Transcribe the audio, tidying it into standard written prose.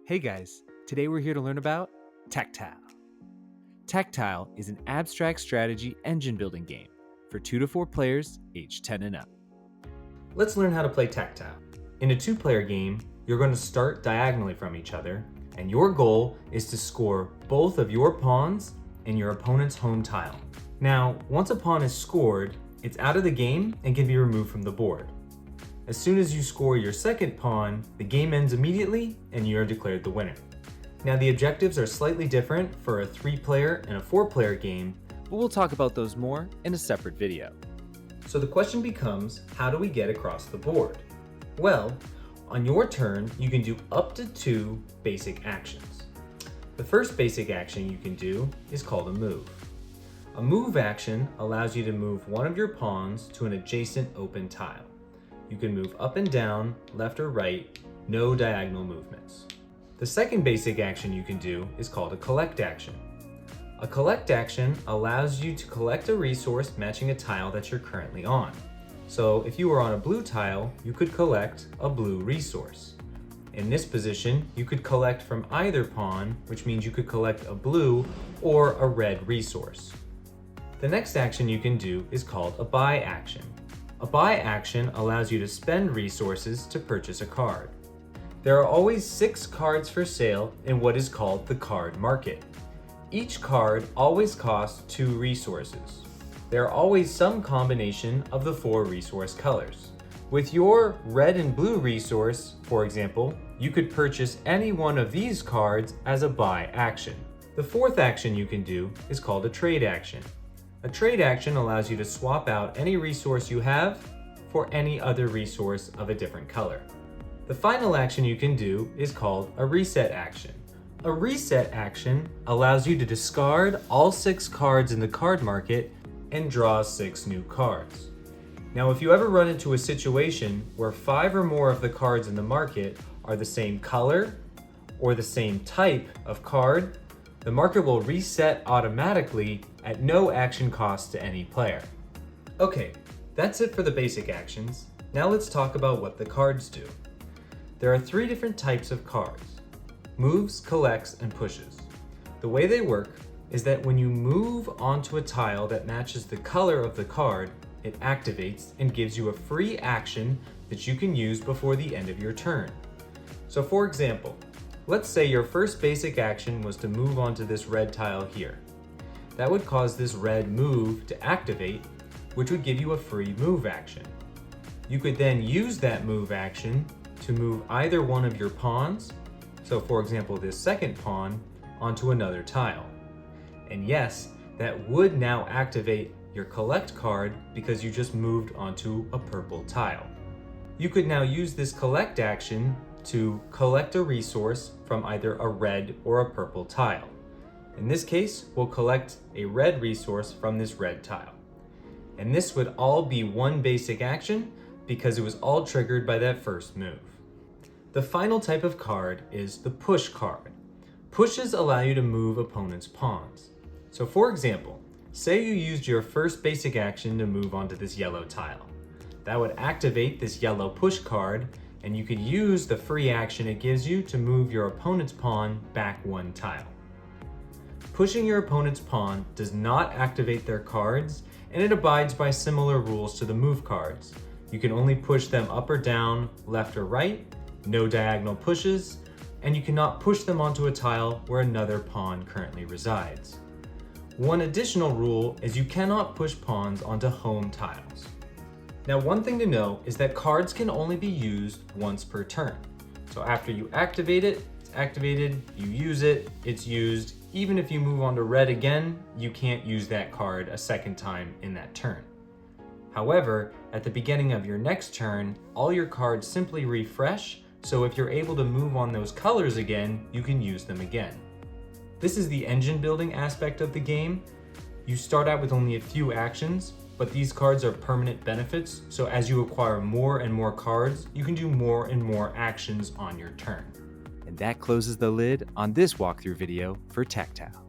Hey guys, today we're here to learn about TacTile. TacTile is an abstract strategy engine building game for 2 to 4 players aged 10 and up. Let's learn how to play TacTile. In a two-player game, you're going to start diagonally from each other, and your goal is to score both of your pawns in your opponent's home tile. Now, once a pawn is scored, it's out of the game and can be removed from the board. As soon as you score your second pawn, the game ends immediately and you are declared the winner. Now the objectives are slightly different for a 3-player and a 4-player game, But we'll talk about those more in a separate video. so the question becomes, how do we get across the board? Well, on your turn, you can do up to 2 basic actions. The first basic action you can do is called a move. A move action allows you to move one of your pawns to an adjacent open tile. You can move up and down, left or right, no diagonal movements. The second basic action you can do is called a collect action. A collect action allows you to collect a resource matching a tile that you're currently on. So if you were on a blue tile, you could collect a blue resource. In this position, you could collect from either pawn, which means you could collect a blue or a red resource. The next action you can do is called a buy action. A buy action allows you to spend resources to purchase a card. There are always 6 cards for sale in what is called the card market. Each card always costs 2 resources. There are always some combination of the 4 resource colors. With your red and blue resource, for example, you could purchase any one of these cards as a buy action. The fourth action you can do is called a trade action. A trade action allows you to swap out any resource you have for any other resource of a different color. The final action you can do is called a reset action. A reset action allows you to discard all 6 cards in the card market and draw 6 new cards. Now, if you ever run into a situation where 5 or more of the cards in the market are the same color or the same type of card, the market will reset automatically at no action cost to any player. Okay, that's it for the basic actions. Now let's talk about what the cards do. There are 3 different types of cards: moves, collects, and pushes. The way they work is that when you move onto a tile that matches the color of the card, it activates and gives you a free action that you can use before the end of your turn. So for example, let's say your first basic action was to move onto this red tile here. That would cause this red move to activate, which would give you a free move action. You could then use that move action to move either one of your pawns, so for example this second pawn, onto another tile. And yes, that would now activate your collect card because you just moved onto a purple tile. You could now use this collect action to collect a resource from either a red or a purple tile. In this case, we'll collect a red resource from this red tile. And this would all be one basic action because it was all triggered by that first move. The final type of card is the push card. Pushes allow you to move opponents' pawns. So for example, say you used your first basic action to move onto this yellow tile. That would activate this yellow push card, and you could use the free action it gives you to move your opponent's pawn back 1 tile. Pushing your opponent's pawn does not activate their cards, and it abides by similar rules to the move cards. You can only push them up or down, left or right, no diagonal pushes, and you cannot push them onto a tile where another pawn currently resides. One additional rule is you cannot push pawns onto home tiles. Now, one thing to know is that cards can only be used once per turn. So after you activate it, it's activated, you use it, it's used. Even if you move on to red again, you can't use that card a second time in that turn. However, at the beginning of your next turn, all your cards simply refresh, so if you're able to move on those colors again, you can use them again. This is the engine building aspect of the game. You start out with only a few actions, but these cards are permanent benefits, so as you acquire more and more cards, you can do more and more actions on your turn. And that closes the lid on this walkthrough video for TacTile.